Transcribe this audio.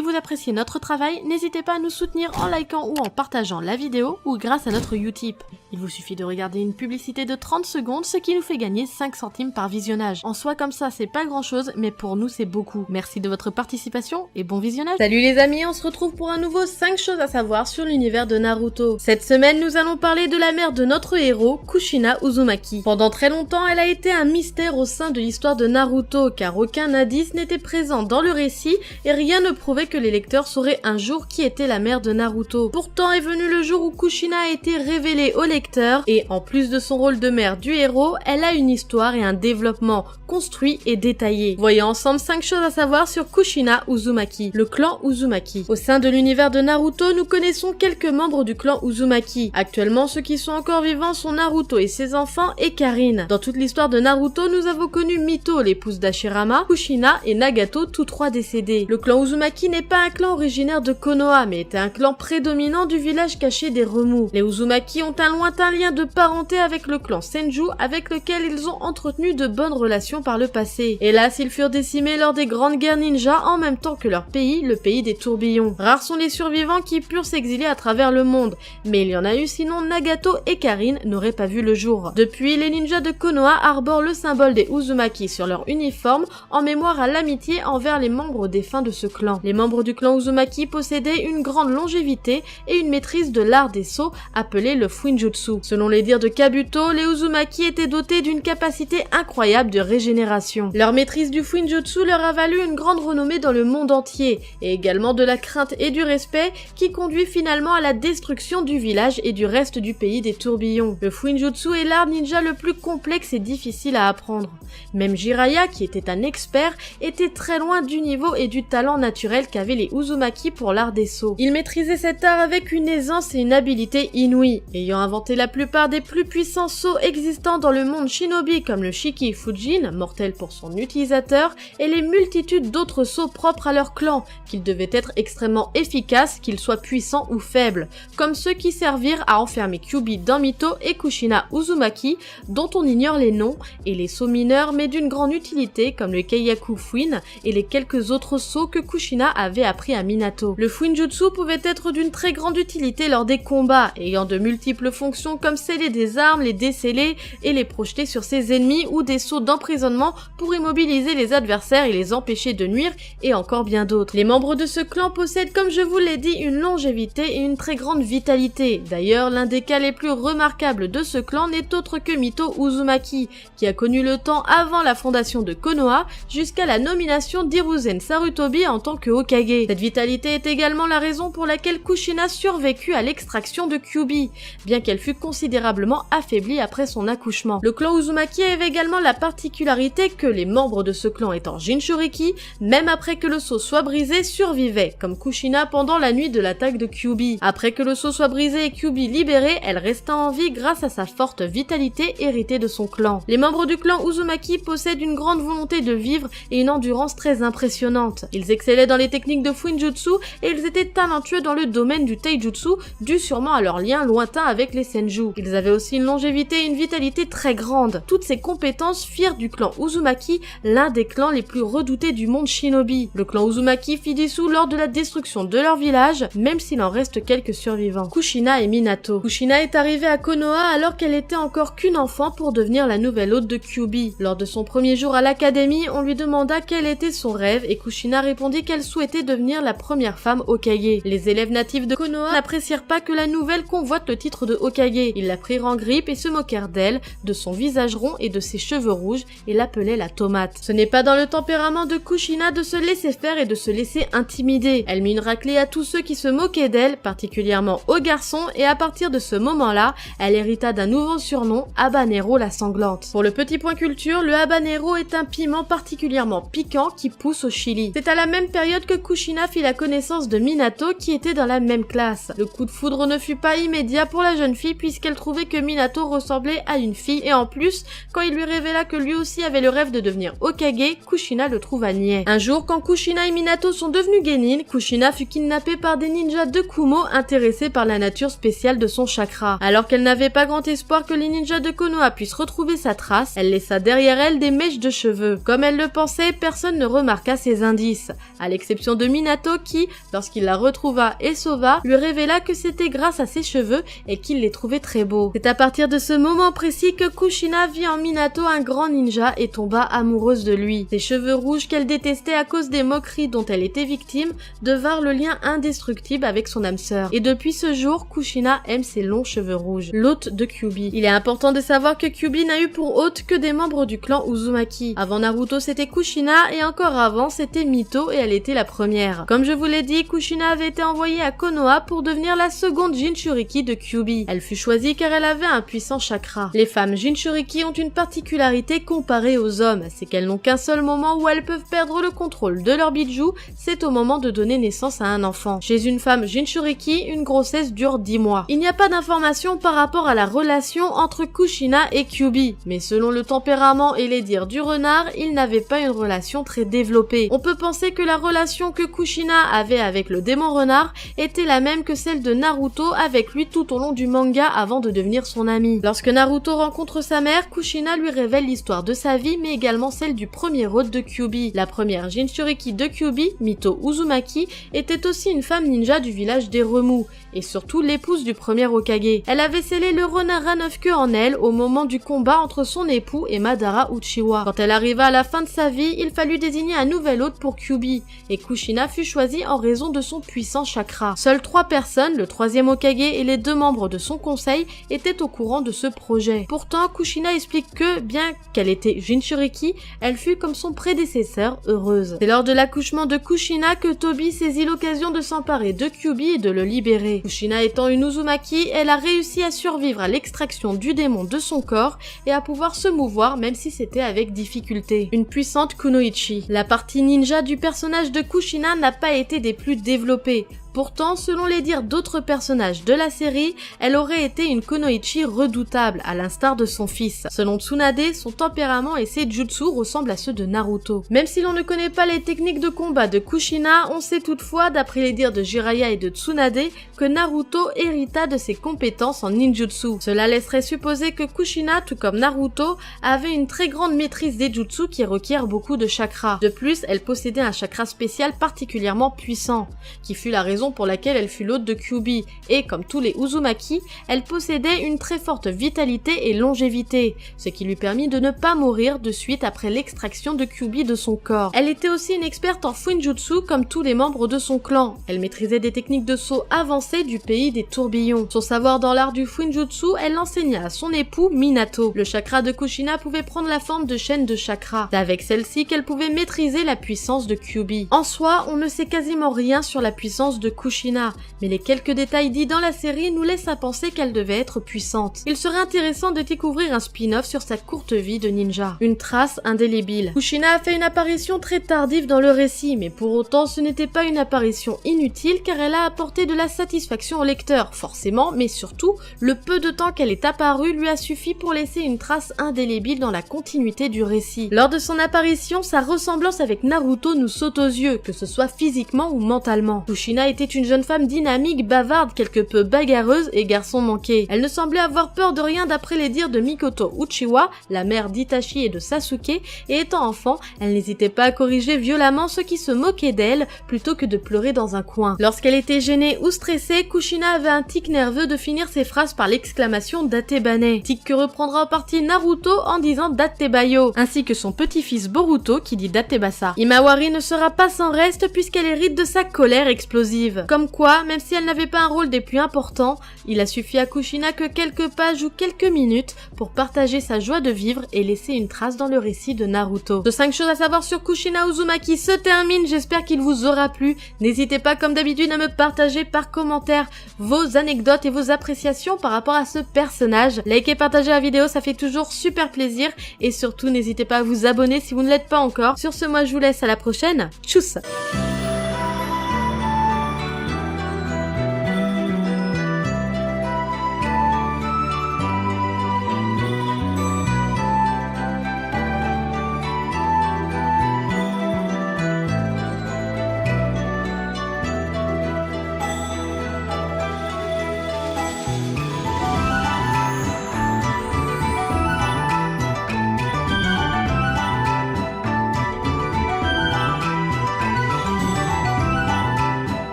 Si vous appréciez notre travail, n'hésitez pas à nous soutenir en likant ou en partageant la vidéo ou grâce à notre Utip. Il vous suffit de regarder une publicité de 30 secondes, ce qui nous fait gagner 5 centimes par visionnage. En soi, comme ça, c'est pas grand chose, mais pour nous, c'est beaucoup. Merci de votre participation et bon visionnage. Salut les amis, on se retrouve pour un nouveau 5 choses à savoir sur l'univers de Naruto. Cette semaine, nous allons parler de la mère de notre héros, Kushina Uzumaki. Pendant très longtemps, elle a été un mystère au sein de l'histoire de Naruto, car aucun indice n'était présent dans le récit et rien ne prouvait que les lecteurs sauraient un jour qui était la mère de Naruto. Pourtant est venu le jour où Kushina a été révélée au lecteur et en plus de son rôle de mère du héros, elle a une histoire et un développement construit et détaillé. Voyons ensemble 5 choses à savoir sur Kushina Uzumaki, le clan Uzumaki. Au sein de l'univers de Naruto, nous connaissons quelques membres du clan Uzumaki. Actuellement, ceux qui sont encore vivants sont Naruto et ses enfants et Karin. Dans toute l'histoire de Naruto, nous avons connu Mito, l'épouse d'Hashirama, Kushina et Nagato, tous trois décédés. Le clan Uzumaki n'est pas un clan originaire de Konoha, mais était un clan prédominant du village caché des remous. Les Uzumaki ont un lointain lien de parenté avec le clan Senju, avec lequel ils ont entretenu de bonnes relations par le passé. Hélas, ils furent décimés lors des grandes guerres ninja en même temps que leur pays, le pays des tourbillons. Rares sont les survivants qui purent s'exiler à travers le monde, mais il y en a eu, sinon Nagato et Karin n'auraient pas vu le jour. Depuis, les ninjas de Konoha arborent le symbole des Uzumaki sur leur uniforme en mémoire à l'amitié envers les membres défunts de ce clan. Les membres du clan Uzumaki possédaient une grande longévité et une maîtrise de l'art des sauts appelé le Fuinjutsu. Selon les dires de Kabuto, les Uzumaki étaient dotés d'une capacité incroyable de régénération. Leur maîtrise du Fuinjutsu leur a valu une grande renommée dans le monde entier, et également de la crainte et du respect qui conduit finalement à la destruction du village et du reste du pays des tourbillons. Le Fuinjutsu est l'art ninja le plus complexe et difficile à apprendre. Même Jiraiya, qui était un expert, était très loin du niveau et du talent naturel qu'avaient les Uzumaki pour l'art des sauts. Il maîtrisait cet art avec une aisance et une habileté inouïe, ayant inventé la plupart des plus puissants sauts existants dans le monde shinobi comme le Shiki Fujin, mortel pour son utilisateur, et les multitudes d'autres sauts propres à leur clan, qu'ils devaient être extrêmement efficaces, qu'ils soient puissants ou faibles, comme ceux qui servirent à enfermer Kyuubi dans Mito et Kushina Uzumaki, dont on ignore les noms, et les sauts mineurs mais d'une grande utilité comme le Keiyaku Fuin et les quelques autres sauts que Kushina avait appris à Minato. Le Fuinjutsu pouvait être d'une très grande utilité lors des combats, ayant de multiples fonctions comme sceller des armes, les déceler et les projeter sur ses ennemis, ou des sauts d'emprisonnement pour immobiliser les adversaires et les empêcher de nuire, et encore bien d'autres. Les membres de ce clan possèdent, comme je vous l'ai dit, une longévité et une très grande vitalité. D'ailleurs, l'un des cas les plus remarquables de ce clan n'est autre que Mito Uzumaki, qui a connu le temps avant la fondation de Konoha jusqu'à la nomination d'Hiruzen Sarutobi en tant que Hokage. Cette vitalité est également la raison pour laquelle Kushina survécut à l'extraction de Kyuubi, bien qu'elle fût considérablement affaiblie après son accouchement. Le clan Uzumaki avait également la particularité que les membres de ce clan étant Jinchuriki, même après que le sceau soit brisé, survivaient, comme Kushina pendant la nuit de l'attaque de Kyuubi. Après que le sceau soit brisé et Kyuubi libéré, elle resta en vie grâce à sa forte vitalité héritée de son clan. Les membres du clan Uzumaki possèdent une grande volonté de vivre et une endurance très impressionnante. Ils excellaient dans les techniques de Fuinjutsu et ils étaient talentueux dans le domaine du Taijutsu, dû sûrement à leur lien lointain avec les Senju. Ils avaient aussi une longévité et une vitalité très grande. Toutes ces compétences firent du clan Uzumaki l'un des clans les plus redoutés du monde shinobi. Le clan Uzumaki fit dissous lors de la destruction de leur village, même s'il en reste quelques survivants. Kushina et Minato. Kushina est arrivée à Konoha alors qu'elle était encore qu'une enfant pour devenir la nouvelle hôte de Kyuubi. Lors de son premier jour à l'académie, on lui demanda quel était son rêve et Kushina répondit qu'elle souhaitait devenir la première femme Hokage. Les élèves natifs de Konoha n'apprécièrent pas que la nouvelle convoite le titre de Hokage. Ils la prirent en grippe et se moquèrent d'elle, de son visage rond et de ses cheveux rouges, et l'appelaient la tomate. Ce n'est pas dans le tempérament de Kushina de se laisser faire et de se laisser intimider. Elle mit une raclée à tous ceux qui se moquaient d'elle, particulièrement aux garçons, et à partir de ce moment-là, elle hérita d'un nouveau surnom, Habanero la sanglante. Pour le petit point culture, le habanero est un piment particulièrement piquant qui pousse au Chili. C'est à la même période que Kushina fit la connaissance de Minato qui était dans la même classe. Le coup de foudre ne fut pas immédiat pour la jeune fille puisqu'elle trouvait que Minato ressemblait à une fille et en plus, quand il lui révéla que lui aussi avait le rêve de devenir Hokage, Kushina le trouva niais. Un jour, quand Kushina et Minato sont devenus genin, Kushina fut kidnappée par des ninjas de Kumo intéressés par la nature spéciale de son chakra. Alors qu'elle n'avait pas grand espoir que les ninjas de Konoha puissent retrouver sa trace, elle laissa derrière elle des mèches de cheveux. Comme elle le pensait, personne ne remarqua ces indices. À l'exception l'explication de Minato qui, lorsqu'il la retrouva et sauva, lui révéla que c'était grâce à ses cheveux et qu'il les trouvait très beaux. C'est à partir de ce moment précis que Kushina vit en Minato un grand ninja et tomba amoureuse de lui. Ses cheveux rouges qu'elle détestait à cause des moqueries dont elle était victime devinrent le lien indestructible avec son âme sœur. Et depuis ce jour, Kushina aime ses longs cheveux rouges. L'hôte de Kyuubi. Il est important de savoir que Kyuubi n'a eu pour hôte que des membres du clan Uzumaki. Avant Naruto, c'était Kushina et encore avant, c'était Mito et elle était la première. Comme je vous l'ai dit, Kushina avait été envoyée à Konoha pour devenir la seconde Jinchuriki de Kyuubi. Elle fut choisie car elle avait un puissant chakra. Les femmes Jinchuriki ont une particularité comparée aux hommes, c'est qu'elles n'ont qu'un seul moment où elles peuvent perdre le contrôle de leur bijou, c'est au moment de donner naissance à un enfant. Chez une femme Jinchuriki, une grossesse dure 10 mois. Il n'y a pas d'informations par rapport à la relation entre Kushina et Kyuubi, mais selon le tempérament et les dires du renard, ils n'avaient pas une relation très développée. On peut penser que la relation que Kushina avait avec le démon renard était la même que celle de Naruto avec lui tout au long du manga avant de devenir son ami. Lorsque Naruto rencontre sa mère, Kushina lui révèle l'histoire de sa vie mais également celle du premier hôte de Kyuubi. La première Jinchuriki de Kyuubi, Mito Uzumaki, était aussi une femme ninja du village des Remous, et surtout l'épouse du premier Hokage. Elle avait scellé le renard à 9 queues en elle au moment du combat entre son époux et Madara Uchiwa. Quand elle arriva à la fin de sa vie, il fallut désigner un nouvel hôte pour Kyuubi, et Kushina fut choisi en raison de son puissant chakra. Seules 3 personnes, le troisième Hokage et les 2 membres de son conseil, étaient au courant de ce projet. Pourtant, Kushina explique que, bien qu'elle était Jinchuriki, elle fut comme son prédécesseur, heureuse. C'est lors de l'accouchement de Kushina que Tobi saisit l'occasion de s'emparer de Kyuubi et de le libérer. Kushina étant une Uzumaki, elle a réussi à survivre à l'extraction du démon de son corps et à pouvoir se mouvoir même si c'était avec difficulté. Une puissante kunoichi. La partie ninja du personnage de Kushina n'a pas été des plus développées. Pourtant, selon les dires d'autres personnages de la série, elle aurait été une kunoichi redoutable, à l'instar de son fils. Selon Tsunade, son tempérament et ses jutsu ressemblent à ceux de Naruto. Même si l'on ne connaît pas les techniques de combat de Kushina, on sait toutefois, d'après les dires de Jiraiya et de Tsunade, que Naruto hérita de ses compétences en ninjutsu. Cela laisserait supposer que Kushina, tout comme Naruto, avait une très grande maîtrise des jutsu qui requièrent beaucoup de chakra. De plus, elle possédait un chakra spécial particulièrement puissant, qui fut la raison pour laquelle elle fut l'hôte de Kyuubi, et comme tous les Uzumaki, elle possédait une très forte vitalité et longévité, ce qui lui permit de ne pas mourir de suite après l'extraction de Kyuubi de son corps. Elle était aussi une experte en Fuinjutsu comme tous les membres de son clan. Elle maîtrisait des techniques de saut avancées du pays des tourbillons. Son savoir dans l'art du Fuinjutsu, elle l'enseigna à son époux Minato. Le chakra de Kushina pouvait prendre la forme de chaînes de chakra. C'est avec celle-ci qu'elle pouvait maîtriser la puissance de Kyuubi. En soi, on ne sait quasiment rien sur la puissance de Kushina, mais les quelques détails dits dans la série nous laissent à penser qu'elle devait être puissante. Il serait intéressant de découvrir un spin-off sur sa courte vie de ninja. Une trace indélébile. Kushina a fait une apparition très tardive dans le récit, mais pour autant ce n'était pas une apparition inutile car elle a apporté de la satisfaction au lecteur, forcément, mais surtout, le peu de temps qu'elle est apparue lui a suffi pour laisser une trace indélébile dans la continuité du récit. Lors de son apparition, sa ressemblance avec Naruto nous saute aux yeux, que ce soit physiquement ou mentalement. Kushina était une jeune femme dynamique, bavarde, quelque peu bagarreuse et garçon manqué. Elle ne semblait avoir peur de rien d'après les dires de Mikoto Uchiwa, la mère d'Itachi et de Sasuke, et étant enfant, elle n'hésitait pas à corriger violemment ceux qui se moquaient d'elle, plutôt que de pleurer dans un coin. Lorsqu'elle était gênée ou stressée, Kushina avait un tic nerveux de finir ses phrases par l'exclamation Datebane, tic que reprendra en partie Naruto en disant Datebayo, ainsi que son petit-fils Boruto qui dit Datebasa. Himawari ne sera pas sans reste puisqu'elle hérite de sa colère explosive. Comme quoi, même si elle n'avait pas un rôle des plus importants, il a suffi à Kushina que quelques pages ou quelques minutes pour partager sa joie de vivre et laisser une trace dans le récit de Naruto. De 5 choses à savoir sur Kushina Uzumaki se termine, j'espère qu'il vous aura plu. N'hésitez pas comme d'habitude à me partager par commentaire vos anecdotes et vos appréciations par rapport à ce personnage. Likez et partagez la vidéo, ça fait toujours super plaisir et surtout n'hésitez pas à vous abonner si vous ne l'êtes pas encore. Sur ce, moi je vous laisse à la prochaine. Tchuss!